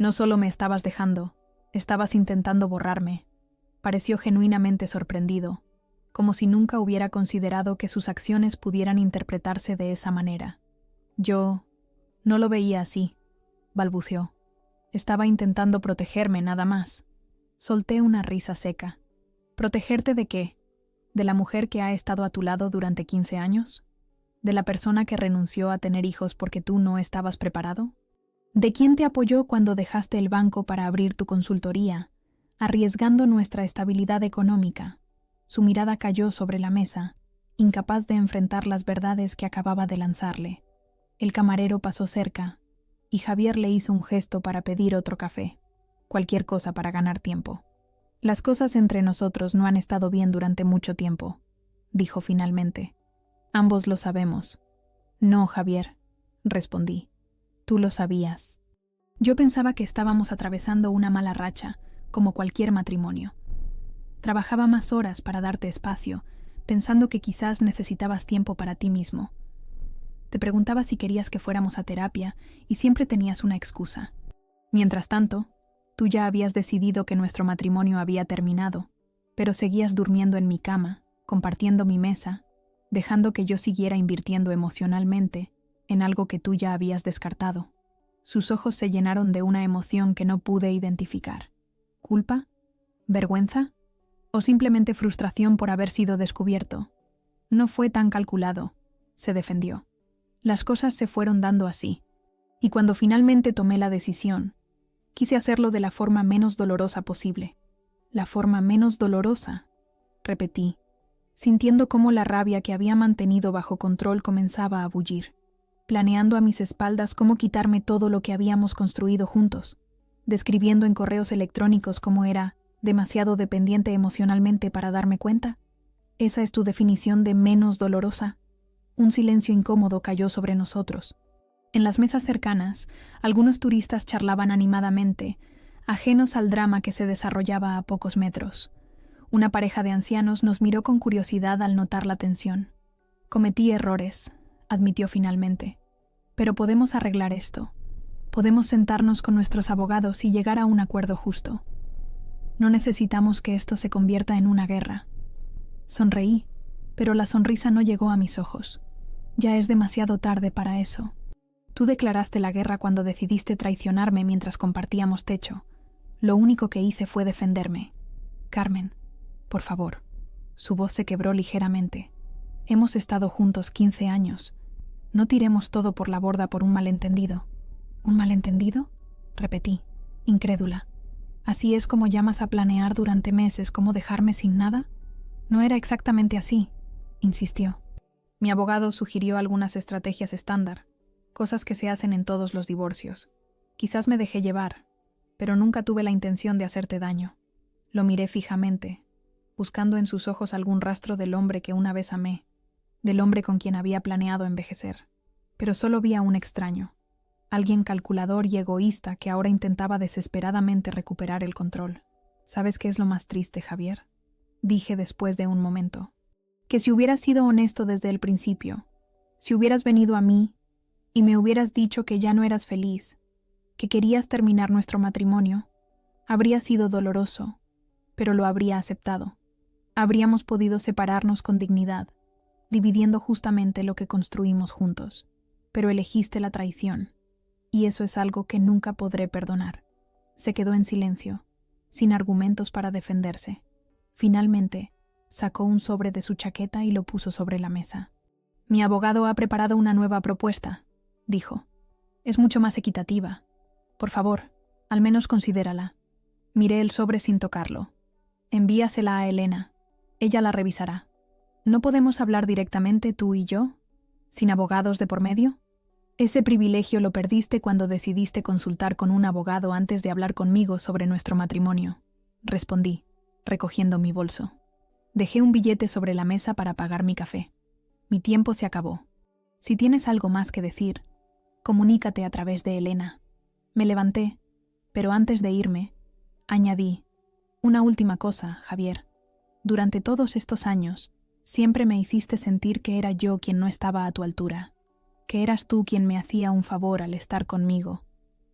A: No solo me estabas dejando, estabas intentando borrarme. Pareció genuinamente sorprendido, como si nunca hubiera considerado que sus acciones pudieran interpretarse de esa manera. Yo no lo veía así, balbuceó. Estaba intentando protegerme nada más. Solté una risa seca. ¿Protegerte de qué? ¿De la mujer que ha estado a tu lado durante 15 años? ¿De la persona que renunció a tener hijos porque tú no estabas preparado? ¿De quién te apoyó cuando dejaste el banco para abrir tu consultoría, arriesgando nuestra estabilidad económica? Su mirada cayó sobre la mesa, incapaz de enfrentar las verdades que acababa de lanzarle. El camarero pasó cerca, y Javier le hizo un gesto para pedir otro café, cualquier cosa para ganar tiempo. «Las cosas entre nosotros no han estado bien durante mucho tiempo», dijo finalmente. «Ambos lo sabemos». «No, Javier», respondí. «Tú lo sabías». Yo pensaba que estábamos atravesando una mala racha, como cualquier matrimonio. Trabajaba más horas para darte espacio, pensando que quizás necesitabas tiempo para ti mismo. Te preguntaba si querías que fuéramos a terapia y siempre tenías una excusa. Mientras tanto, tú ya habías decidido que nuestro matrimonio había terminado, pero seguías durmiendo en mi cama, compartiendo mi mesa, dejando que yo siguiera invirtiendo emocionalmente en algo que tú ya habías descartado. Sus ojos se llenaron de una emoción que no pude identificar. ¿Culpa? ¿Vergüenza? ¿O simplemente frustración por haber sido descubierto? No fue tan calculado, se defendió. Las cosas se fueron dando así, y cuando finalmente tomé la decisión, quise hacerlo de la forma menos dolorosa posible. La forma menos dolorosa, repetí, sintiendo cómo la rabia que había mantenido bajo control comenzaba a bullir, planeando a mis espaldas cómo quitarme todo lo que habíamos construido juntos, describiendo en correos electrónicos cómo era demasiado dependiente emocionalmente para darme cuenta. ¿Esa es tu definición de menos dolorosa? Un silencio incómodo cayó sobre nosotros. En las mesas cercanas, algunos turistas charlaban animadamente, ajenos al drama que se desarrollaba a pocos metros. Una pareja de ancianos nos miró con curiosidad al notar la tensión. Cometí errores, admitió finalmente. Pero podemos arreglar esto. Podemos sentarnos con nuestros abogados y llegar a un acuerdo justo. No necesitamos que esto se convierta en una guerra. Sonreí, pero la sonrisa no llegó a mis ojos. Ya es demasiado tarde para eso. Tú declaraste la guerra cuando decidiste traicionarme mientras compartíamos techo. Lo único que hice fue defenderme. Carmen, por favor. Su voz se quebró ligeramente. Hemos estado juntos 15 años. No tiremos todo por la borda por un malentendido. ¿Un malentendido? Repetí, incrédula. ¿Así es como llamas a planear durante meses cómo dejarme sin nada? No era exactamente así, insistió. Mi abogado sugirió algunas estrategias estándar, cosas que se hacen en todos los divorcios. Quizás me dejé llevar, pero nunca tuve la intención de hacerte daño. Lo miré fijamente, buscando en sus ojos algún rastro del hombre que una vez amé, del hombre con quien había planeado envejecer. Pero solo vi a un extraño, alguien calculador y egoísta que ahora intentaba desesperadamente recuperar el control. ¿Sabes qué es lo más triste, Javier?, dije después de un momento. Que si hubieras sido honesto desde el principio, si hubieras venido a mí y me hubieras dicho que ya no eras feliz, que querías terminar nuestro matrimonio, habría sido doloroso, pero lo habría aceptado. Habríamos podido separarnos con dignidad, dividiendo justamente lo que construimos juntos. Pero elegiste la traición, y eso es algo que nunca podré perdonar. Se quedó en silencio, sin argumentos para defenderse. Finalmente, sacó un sobre de su chaqueta y lo puso sobre la mesa. Mi abogado ha preparado una nueva propuesta, dijo. Es mucho más equitativa. Por favor, al menos considérala. Miré el sobre sin tocarlo. Envíasela a Elena. Ella la revisará. ¿No podemos hablar directamente tú y yo, sin abogados de por medio? Ese privilegio lo perdiste cuando decidiste consultar con un abogado antes de hablar conmigo sobre nuestro matrimonio, respondí, recogiendo mi bolso. Dejé un billete sobre la mesa para pagar mi café. Mi tiempo se acabó. Si tienes algo más que decir, comunícate a través de Elena. Me levanté, pero antes de irme, añadí, una última cosa, Javier. Durante todos estos años, siempre me hiciste sentir que era yo quien no estaba a tu altura, que eras tú quien me hacía un favor al estar conmigo.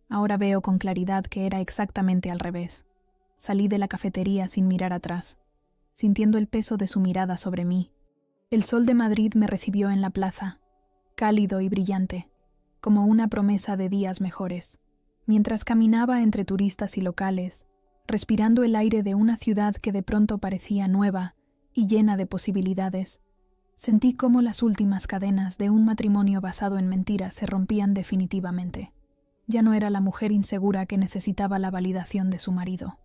A: Ahora veo con claridad que era exactamente al revés. Salí de la cafetería sin mirar atrás, sintiendo el peso de su mirada sobre mí. El sol de Madrid me recibió en la plaza, cálido y brillante, como una promesa de días mejores. Mientras caminaba entre turistas y locales, respirando el aire de una ciudad que de pronto parecía nueva y llena de posibilidades, sentí cómo las últimas cadenas de un matrimonio basado en mentiras se rompían definitivamente. Ya no era la mujer insegura que necesitaba la validación de su marido.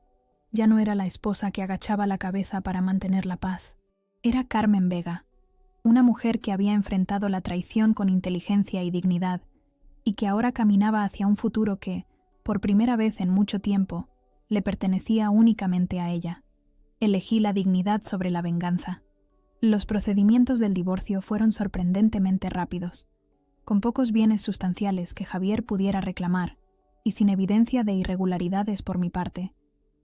A: Ya no era la esposa que agachaba la cabeza para mantener la paz. Era Carmen Vega, una mujer que había enfrentado la traición con inteligencia y dignidad, y que ahora caminaba hacia un futuro que, por primera vez en mucho tiempo, le pertenecía únicamente a ella. Elegí la dignidad sobre la venganza. Los procedimientos del divorcio fueron sorprendentemente rápidos, con pocos bienes sustanciales que Javier pudiera reclamar, y sin evidencia de irregularidades por mi parte.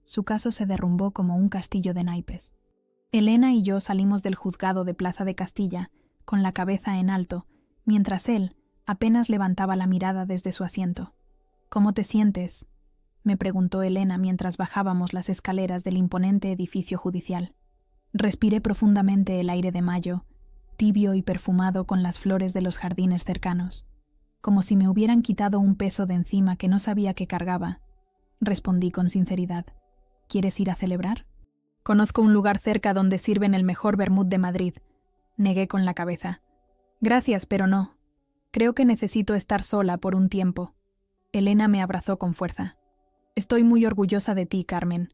A: Su caso se derrumbó como un castillo de naipes. Elena y yo salimos del juzgado de Plaza de Castilla, con la cabeza en alto, mientras él apenas levantaba la mirada desde su asiento. «¿Cómo te sientes?», me preguntó Elena mientras bajábamos las escaleras del imponente edificio judicial. Respiré profundamente el aire de mayo, tibio y perfumado con las flores de los jardines cercanos, como si me hubieran quitado un peso de encima que no sabía que cargaba. Respondí con sinceridad. «¿Quieres ir a celebrar?» «Conozco un lugar cerca donde sirven el mejor vermut de Madrid», negué con la cabeza. «Gracias, pero no. Creo que necesito estar sola por un tiempo». Elena me abrazó con fuerza. «Estoy muy orgullosa de ti, Carmen.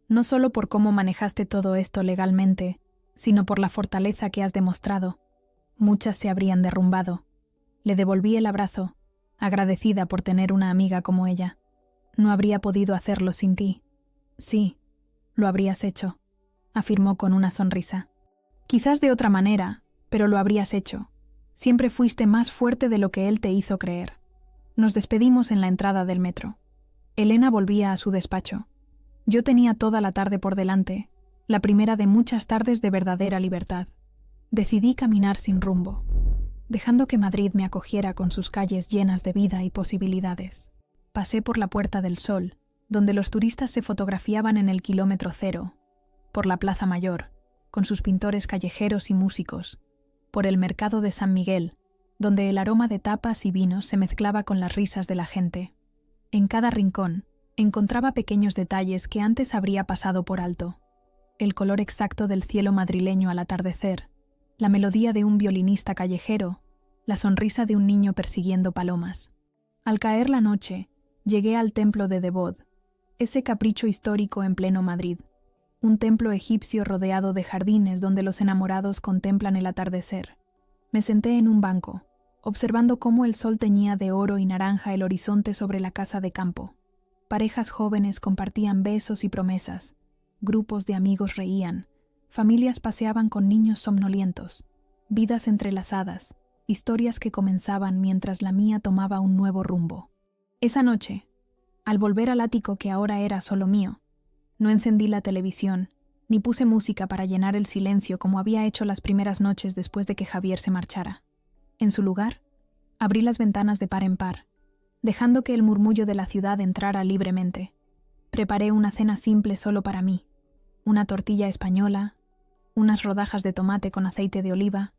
A: No solo por cómo manejaste todo esto legalmente, sino por la fortaleza que has demostrado. Muchas se habrían derrumbado». Le devolví el abrazo, agradecida por tener una amiga como ella. «No habría podido hacerlo sin ti». «Sí, lo habrías hecho», afirmó con una sonrisa. «Quizás de otra manera, pero lo habrías hecho. Siempre fuiste más fuerte de lo que él te hizo creer». Nos despedimos en la entrada del metro. Elena volvía a su despacho. Yo tenía toda la tarde por delante, la primera de muchas tardes de verdadera libertad. Decidí caminar sin rumbo, dejando que Madrid me acogiera con sus calles llenas de vida y posibilidades. Pasé por la Puerta del Sol, donde los turistas se fotografiaban en el kilómetro cero, por la Plaza Mayor, con sus pintores callejeros y músicos, por el Mercado de San Miguel, donde el aroma de tapas y vinos se mezclaba con las risas de la gente. En cada rincón encontraba pequeños detalles que antes habría pasado por alto. El color exacto del cielo madrileño al atardecer, la melodía de un violinista callejero, la sonrisa de un niño persiguiendo palomas. Al caer la noche, llegué al templo de Devot, ese capricho histórico en pleno Madrid, un templo egipcio rodeado de jardines donde los enamorados contemplan el atardecer. Me senté en un banco, observando cómo el sol teñía de oro y naranja el horizonte sobre la casa de campo. Parejas jóvenes compartían besos y promesas, grupos de amigos reían, familias paseaban con niños somnolientos, vidas entrelazadas, historias que comenzaban mientras la mía tomaba un nuevo rumbo. Esa noche, al volver al ático que ahora era solo mío, no encendí la televisión, ni puse música para llenar el silencio como había hecho las primeras noches después de que Javier se marchara. En su lugar, abrí las ventanas de par en par, dejando que el murmullo de la ciudad entrara libremente. Preparé una cena simple solo para mí, una tortilla española, unas rodajas de tomate con aceite de oliva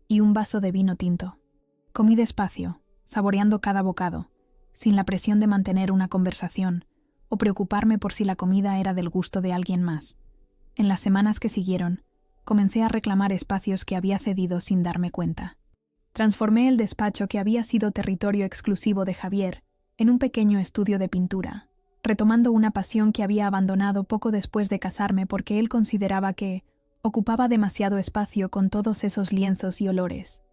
A: y un vaso de vino tinto. Comí despacio, saboreando cada bocado, sin la presión de mantener una conversación o preocuparme por si la comida era del gusto de alguien más. En las semanas que siguieron, comencé a reclamar espacios que había cedido sin darme cuenta. Transformé el despacho que había sido territorio exclusivo de Javier en un pequeño estudio de pintura, retomando una pasión que había abandonado poco después de casarme porque él consideraba que ocupaba demasiado espacio con todos esos lienzos y olores.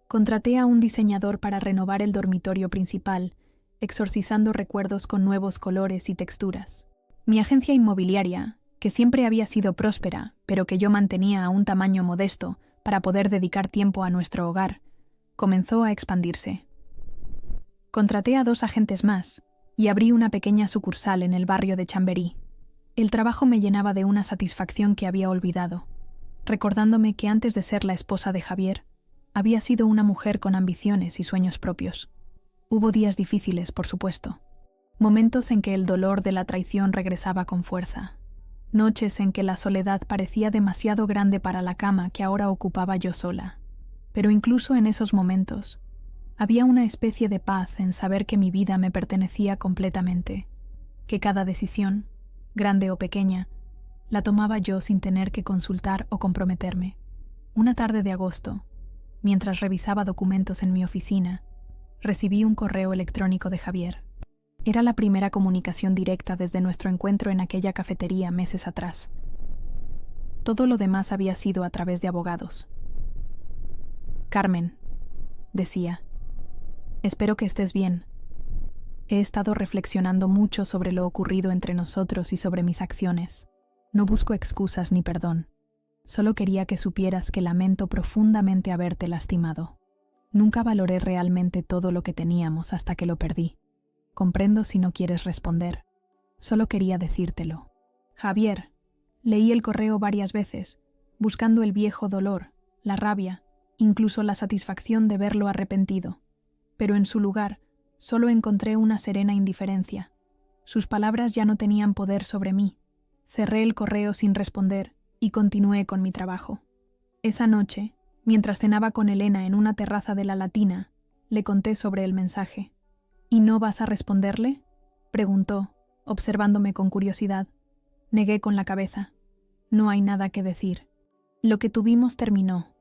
A: Contraté a un diseñador para renovar el dormitorio principal, exorcizando recuerdos con nuevos colores y texturas. Mi agencia inmobiliaria, que siempre había sido próspera, pero que yo mantenía a un tamaño modesto para poder dedicar tiempo a nuestro hogar, comenzó a expandirse. Contraté a 2 agentes más y abrí una pequeña sucursal en el barrio de Chamberí. El trabajo me llenaba de una satisfacción que había olvidado, recordándome que antes de ser la esposa de Javier, había sido una mujer con ambiciones y sueños propios. Hubo días difíciles, por supuesto, momentos en que el dolor de la traición regresaba con fuerza, noches en que la soledad parecía demasiado grande para la cama que ahora ocupaba yo sola. Pero incluso en esos momentos, había una especie de paz en saber que mi vida me pertenecía completamente, que cada decisión, grande o pequeña, la tomaba yo sin tener que consultar o comprometerme. Una tarde de agosto, mientras revisaba documentos en mi oficina, recibí un correo electrónico de Javier. Era la primera comunicación directa desde nuestro encuentro en aquella cafetería meses atrás. Todo lo demás había sido a través de abogados. «Carmen», decía, «espero que estés bien. He estado reflexionando mucho sobre lo ocurrido entre nosotros y sobre mis acciones. No busco excusas ni perdón. Solo quería que supieras que lamento profundamente haberte lastimado. Nunca valoré realmente todo lo que teníamos hasta que lo perdí. Comprendo si no quieres responder. Solo quería decírtelo. Javier». Leí el correo varias veces, buscando el viejo dolor, la rabia, incluso la satisfacción de verlo arrepentido. Pero en su lugar, solo encontré una serena indiferencia. Sus palabras ya no tenían poder sobre mí. Cerré el correo sin responder y continué con mi trabajo. Esa noche, mientras cenaba con Elena en una terraza de la Latina, le conté sobre el mensaje. ¿Y no vas a responderle?, preguntó, observándome con curiosidad. Negué con la cabeza. No hay nada que decir. Lo que tuvimos terminó,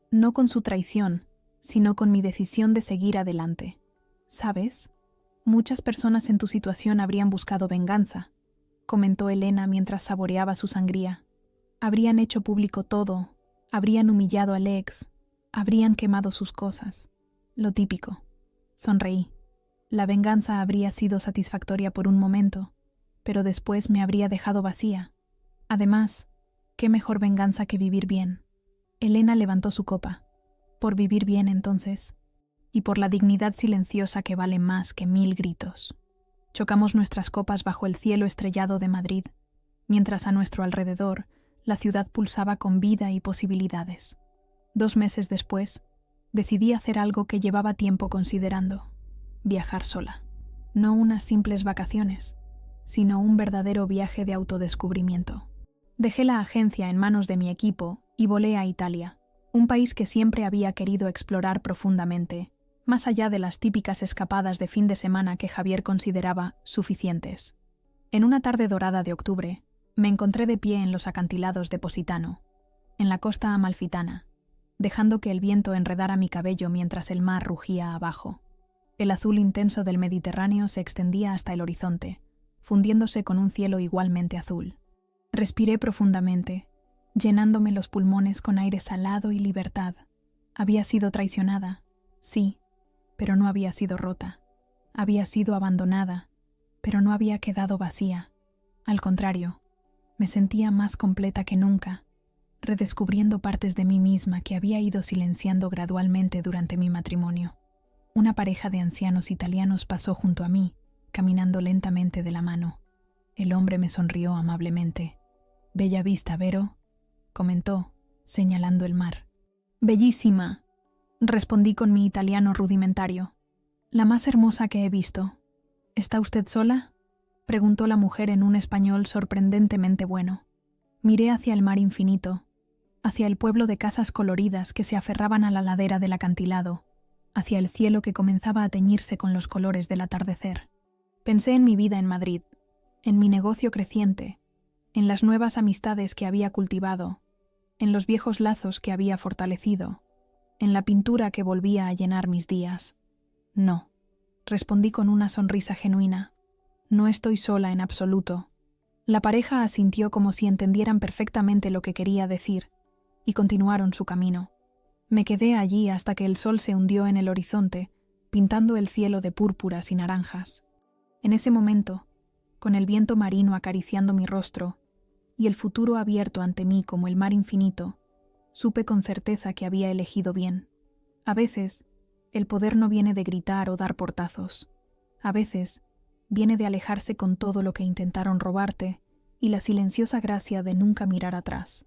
A: no con su traición, sino con mi decisión de seguir adelante. ¿Sabes? Muchas personas en tu situación habrían buscado venganza, comentó Elena mientras saboreaba su sangría. Habrían hecho público todo, habrían humillado al ex, habrían quemado sus cosas. Lo típico. Sonreí. La venganza habría sido satisfactoria por un momento, pero después me habría dejado vacía. Además, ¿qué mejor venganza que vivir bien? Elena levantó su copa. Por vivir bien, entonces, y por la dignidad silenciosa que vale más que 1000 gritos. Chocamos nuestras copas bajo el cielo estrellado de Madrid, mientras a nuestro alrededor la ciudad pulsaba con vida y posibilidades. 2 meses después, decidí hacer algo que llevaba tiempo considerando: viajar sola. No unas simples vacaciones, sino un verdadero viaje de autodescubrimiento. Dejé la agencia en manos de mi equipo y volé a Italia, un país que siempre había querido explorar profundamente, más allá de las típicas escapadas de fin de semana que Javier consideraba suficientes. En una tarde dorada de octubre, me encontré de pie en los acantilados de Positano, en la costa amalfitana, dejando que el viento enredara mi cabello mientras el mar rugía abajo. El azul intenso del Mediterráneo se extendía hasta el horizonte, fundiéndose con un cielo igualmente azul. Respiré profundamente, llenándome los pulmones con aire salado y libertad. Había sido traicionada, sí, pero no había sido rota. Había sido abandonada, pero no había quedado vacía. Al contrario, me sentía más completa que nunca, redescubriendo partes de mí misma que había ido silenciando gradualmente durante mi matrimonio. Una pareja de ancianos italianos pasó junto a mí, caminando lentamente de la mano. El hombre me sonrió amablemente. «Bella vista, Vero», comentó, señalando el mar. «Bellísima», respondí con mi italiano rudimentario. «La más hermosa que he visto». «¿Está usted sola?», preguntó la mujer en un español sorprendentemente bueno. Miré hacia el mar infinito, hacia el pueblo de casas coloridas que se aferraban a la ladera del acantilado, hacia el cielo que comenzaba a teñirse con los colores del atardecer. Pensé en mi vida en Madrid, en mi negocio creciente, en las nuevas amistades que había cultivado, en los viejos lazos que había fortalecido, en la pintura que volvía a llenar mis días. «No», respondí con una sonrisa genuina. «No estoy sola en absoluto». La pareja asintió como si entendieran perfectamente lo que quería decir, y continuaron su camino. Me quedé allí hasta que el sol se hundió en el horizonte, pintando el cielo de púrpuras y naranjas. En ese momento, con el viento marino acariciando mi rostro y el futuro abierto ante mí como el mar infinito, supe con certeza que había elegido bien. A veces, el poder no viene de gritar o dar portazos. A veces, viene de alejarse con todo lo que intentaron robarte y la silenciosa gracia de nunca mirar atrás.